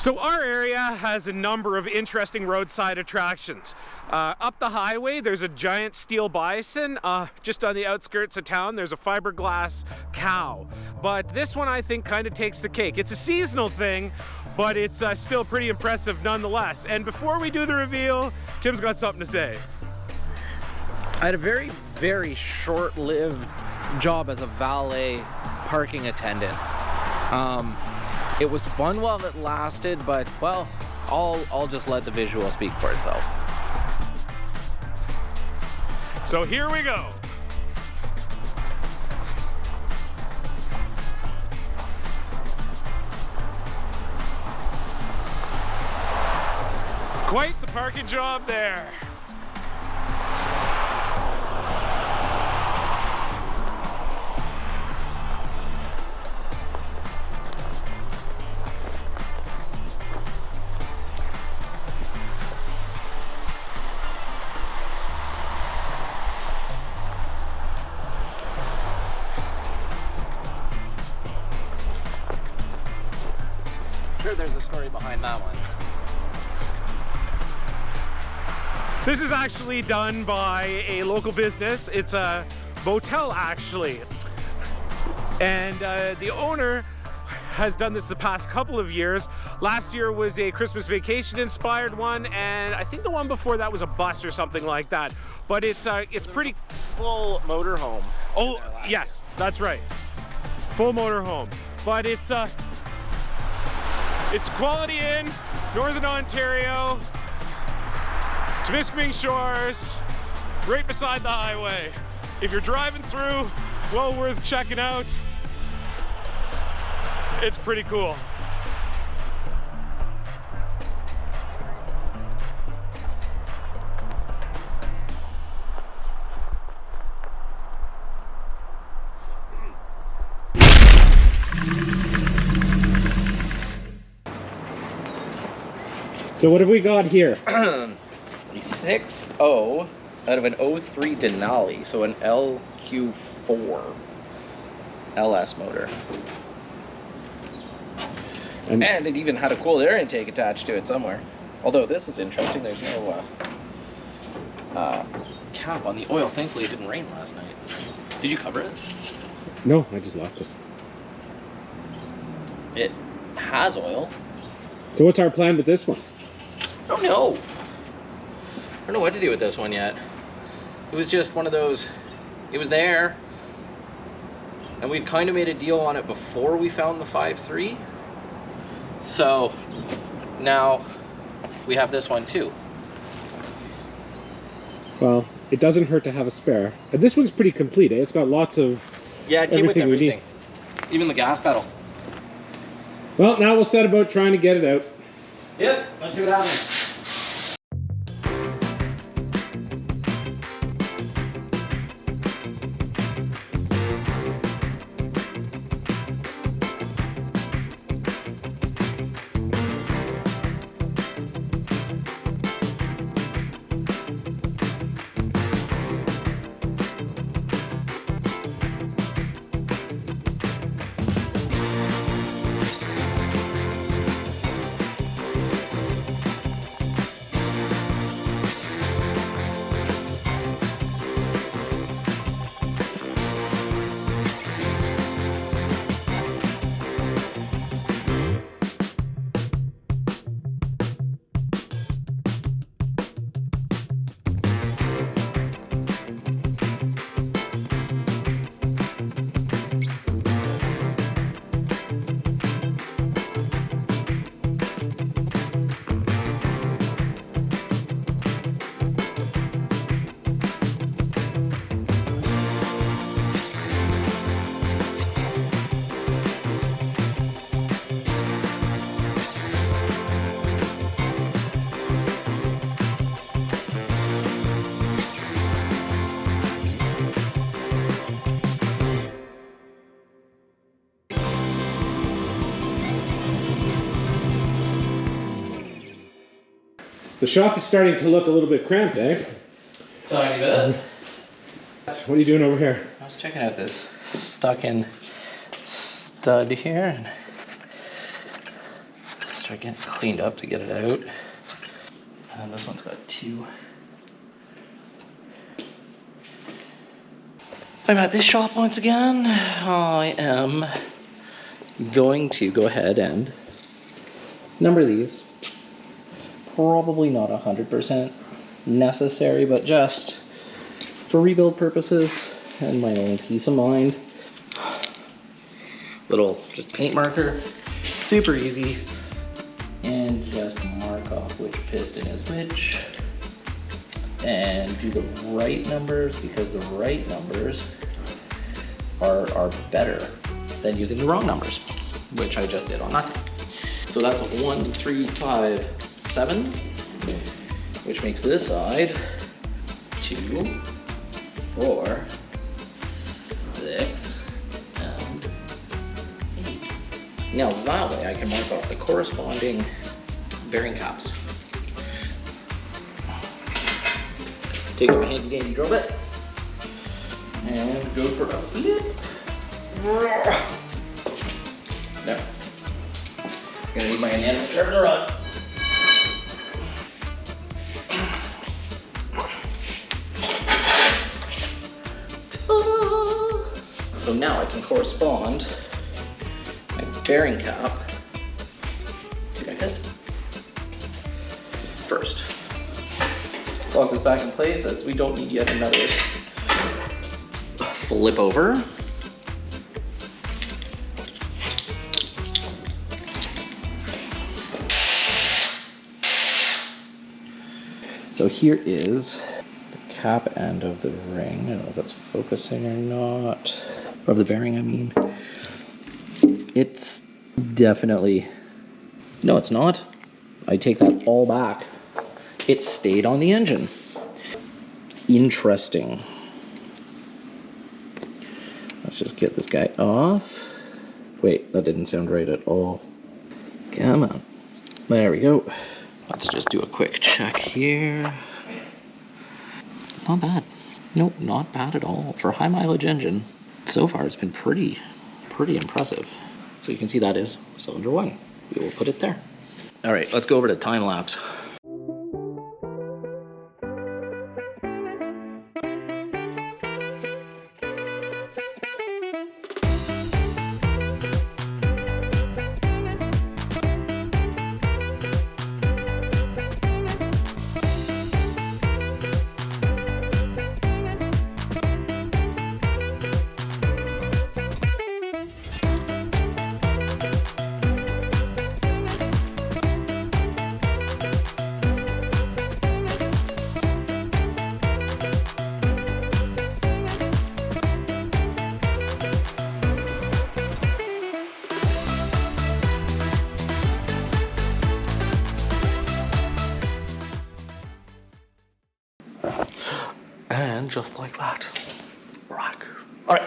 So our area has a number of interesting roadside attractions. Up the highway, there's a giant steel bison. Just on the outskirts of town, there's a fiberglass cow. But this one, I think, kind of takes the cake. It's a seasonal thing, but it's still pretty impressive nonetheless. And before we do the reveal, Tim's got something to say. I had a very, very short-lived job as a valet parking attendant. It was fun while it lasted, but, well, I'll just let the visual speak for itself. So here we go. Quite the parking job there. Sure, there's a story behind that one. This is actually done by a local business. It's a motel, actually. And the owner has done this the past couple of years. Last year was a Christmas vacation inspired one, and I think the one before that was a bus or something like that. But it's pretty Full motorhome. Oh, yes, that's right. Full motorhome. But it's Quality Inn, Northern Ontario, Temiskaming Shores, right beside the highway. If you're driving through, well worth checking out. It's pretty cool. So what have we got here? A 6.0 out of an 03 Denali, so an LQ4 LS motor. And it even had a cool air intake attached to it somewhere. Although this is interesting, there's no cap on the oil. Thankfully it didn't rain last night. Did you cover it? No, I just left it. It has oil. So what's our plan with this one? I don't know. I don't know what to do with this one yet. It was just one of those, it was there, and we'd kind of made a deal on it before we found the 5.3. So now we have this one too. Well, it doesn't hurt to have a spare. And this one's pretty complete, eh? It's got lots of it came with everything we need. Even the gas pedal. Well, now we'll set about trying to get it out. Yep, let's see what happens. The shop is starting to look a little bit cramped, eh? Tiny bit. What are you doing over here? I was checking out this stuck-in stud here. start getting it cleaned up to get it out. And this one's got 2. I'm at this shop once again. I am going to go ahead and number these. Probably not 100% necessary, but just for rebuild purposes and my own peace of mind. Little just paint marker, super easy, and just mark off which piston is which and do the right numbers, because the right numbers are better than using the wrong numbers, which I just did on that. So that's 1, 3, 5, 7, which makes this side 2, 4, 6, and 8. Now that way I can mark off the corresponding bearing caps. Take out my handy dandy drill bit and go for a flip. There. Gonna need my inanimate sharpener rod. So now I can correspond my bearing cap to my piston. First, lock this back in place as we don't need yet another flip over. So here is the cap end of the ring. I don't know if that's focusing or not. Of the bearing, I mean. It's definitely, no, it's not. I take that all back. It stayed on the engine. Interesting. Let's just get this guy off. Wait, that didn't sound right at all. Come on. There we go. Let's just do a quick check here. Not bad. Nope, not bad at all. For a high mileage engine, so far it's been pretty impressive. So you can see that is cylinder 1. We will put it there. All right, let's go over to time lapse. And just like that, rock. All right.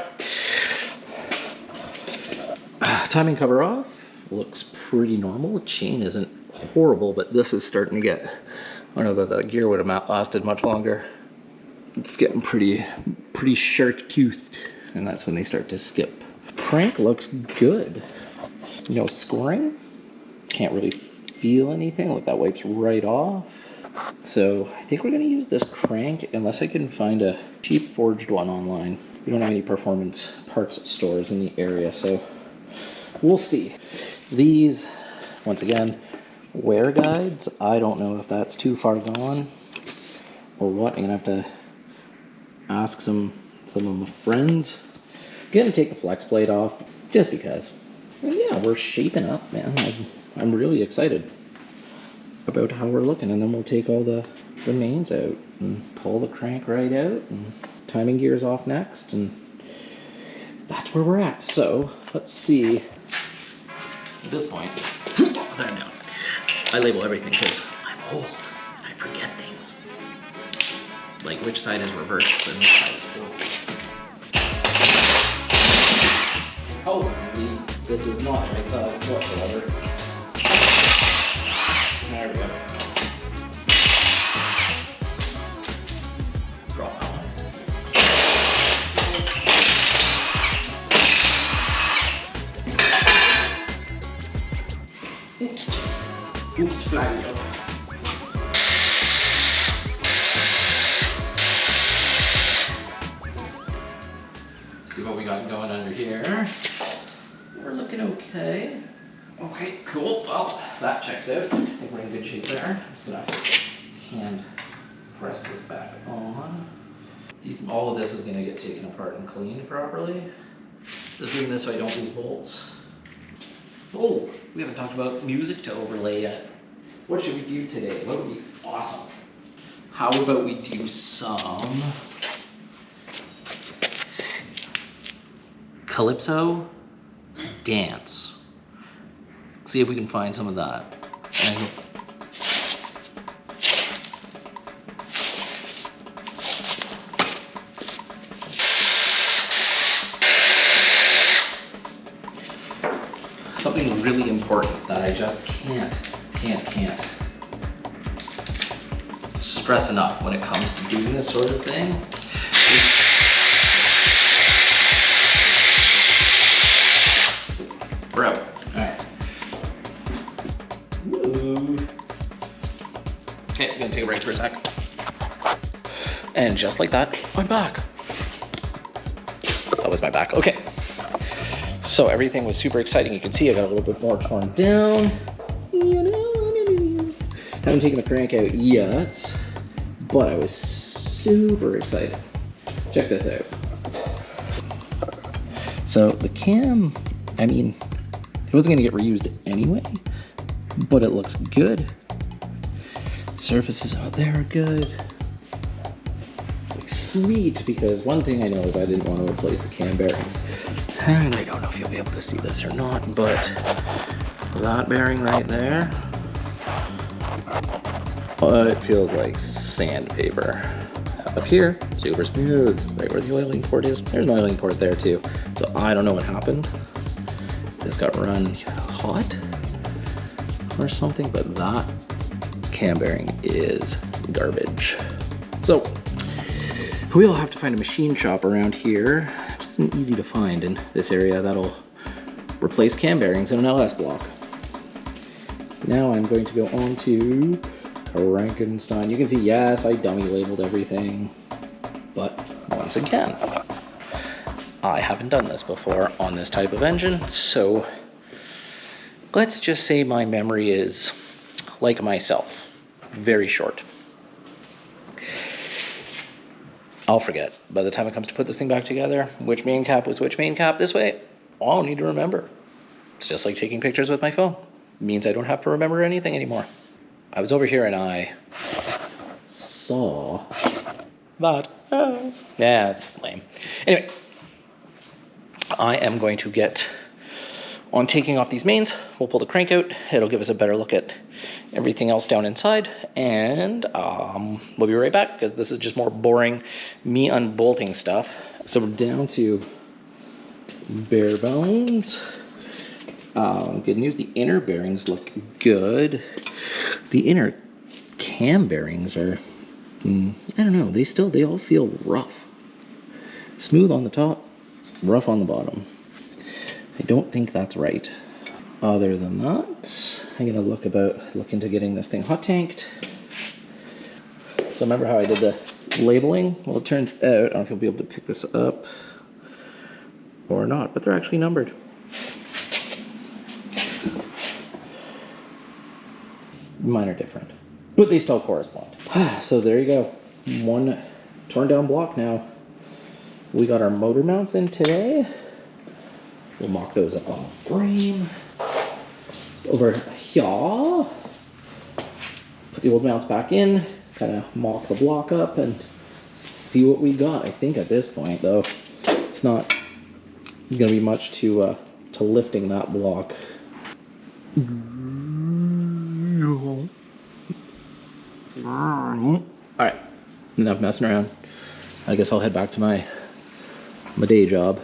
Timing cover off. Looks pretty normal. Chain isn't horrible, but this is starting to get, I don't know that the gear would have lasted much longer. It's getting pretty shark toothed, and that's when they start to skip. Crank looks good. No scoring. Can't really feel anything. Look, that wipes right off. So I think we're going to use this crank unless I can find a cheap forged one online. We don't have any performance parts stores in the area, so we'll see. These, once again, wear guides. I don't know if that's too far gone or what. I'm going to have to ask some of my friends. I'm going to take the flex plate off just because. And yeah, we're shaping up, man. I'm really excited about how we're looking, and then we'll take all the mains out and pull the crank right out, and timing gears off next, and that's where we're at. So let's see. At this point, I label everything because I'm old and I forget things, like which side is reversed and which side is forward. Hopefully this is not right side whatsoever. There we go. Drop that one. Oops. Oops, flag. See what we got going under here. We're looking okay. Okay, cool. Well, that checks out. I think we're in good shape there. I'm just gonna hand press this back on. All of this is gonna get taken apart and cleaned properly. Just doing this so I don't lose bolts. Oh, we haven't talked about music to overlay yet. What should we do today? What would be awesome? How about we do some calypso dance? See if we can find some of that. And something really important that I just can't stress enough when it comes to doing this sort of thing. We're out. All right. Okay, I'm gonna take a break for a sec. And just like that, I'm back. That was my back. Okay. So everything was super exciting. You can see I got a little bit more torn down. Haven't taken the crank out yet, but I was super excited. Check this out. So the cam, I mean, it wasn't gonna get reused anyway, but it looks good. Surfaces out there are good. Like sweet, because one thing I know is I didn't want to replace the cam bearings. And I don't know if you'll be able to see this or not, but that bearing right there, it feels like sandpaper. Up here, super smooth. Right where the oiling port is, there's an oiling port there too. So I don't know what happened. This got run hot or something, but that cam bearing is garbage. So we'll have to find a machine shop around here. It isn't easy to find in this area that'll replace cam bearings in an LS block. Now I'm going to go on to Frankenstein. You can see, yes, I dummy labeled everything, but once again, I haven't done this before on this type of engine, so let's just say my memory is like myself, very short. I'll forget. By the time it comes to put this thing back together, which main cap was which main cap this way, I'll need to remember. It's just like taking pictures with my phone. It means I don't have to remember anything anymore. I was over here and I saw that. Yeah, it's lame. Anyway, I am going to get on taking off these mains. We'll pull the crank out. It'll give us a better look at everything else down inside, and we'll be right back because this is just more boring me unbolting stuff. So we're down to bare bones. Good news, the inner bearings look good. The inner cam bearings are, I don't know, they all feel rough. Smooth on the top, rough on the bottom. I don't think that's right. Other than that, I'm gonna look into getting this thing hot tanked. So remember how I did the labeling? Well, it turns out, I don't know if you'll be able to pick this up or not, but they're actually numbered. Mine are different, but they still correspond. So there you go. One torn down block now. We got our motor mounts in today. We'll mock those up on the frame. Just over here. Put the old mounts back in, kind of mock the block up and see what we got. I think at this point, though, it's not gonna be much to lifting that block. All right, enough messing around. I guess I'll head back to my day job.